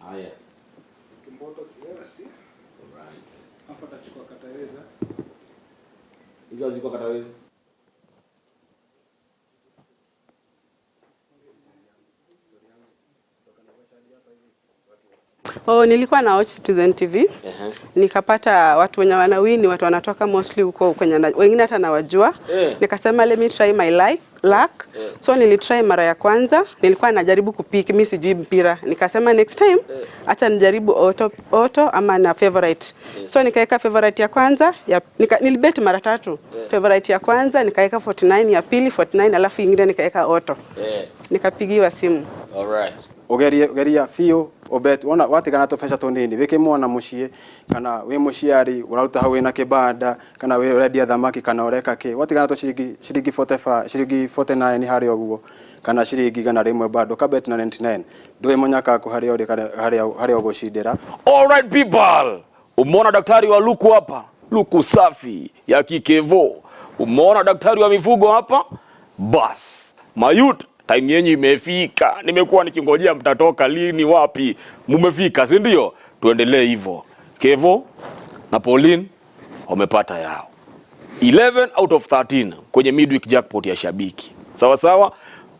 Haya. Kimboto kiasi. Alright. Hapo tachukua kataweza. Hizo ziko kataweza. Nilikuwa na watch Citizen TV. Nikapata watu wenye wanawini, watu wanatoka mostly huko kwenye wengine hata nawajua. Nikasema let me try my luck. So nilitry mara ya kwanza, nilikuwa najaribu kupiki, mimi sijui mpira. Nikasema next time acha nijaribu auto ama na favorite. So nikaeka favorite ya kwanza, nilibet mara 3. Favorite ya kwanza nikaeka 49, ya pili 49, alafu ingine nikaeka auto. Nikapigiwa simu. Alright. Ogeria fio obet wona watigana to fesha tonini weke mwana mucie kana we muciari uraruta hau na kibanda kana we ready thamaki kana oreka ke watigana to ciringi 45 ciringi 49 hari oguo kana ciringi gana rimwe bado ka bet na 99 ndoe munyaka ku hari ori hari ogucindira. Alright people, umeona daktari wa luku hapa, luku safi ya kikevo. Umeona daktari wa mifugo hapa, bas mayut time yenyu imefika. Nimekuwa nikingojea mtatoka lini, wapi mumefika, si ndio? Tuendelee hivyo. Kevo na Pauline wamepata yao 11 out of 13 kwenye midweek jackpot ya Shabiki. Sawa sawa.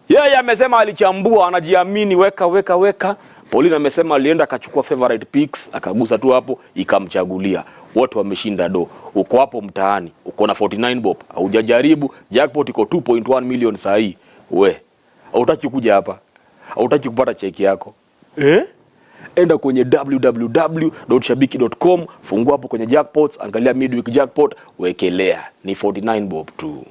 Yeye amesema alichambua, anajiamini, weka. Pauline amesema alienda akachukua favorite picks, akagusa tu hapo ikamchagulia. Wote wameshinda do. Uko hapo mtaani, uko na 49 bob, hujajaribu jackpot iko 2.1 million saa hii. We hautaki kuja hapa, hautaki kupata cheki yako, enda kwenye www.shabiki.com, fungua hapo kwenye jackpots, angalia midweek jackpot, wekelea ni 49 bob tu.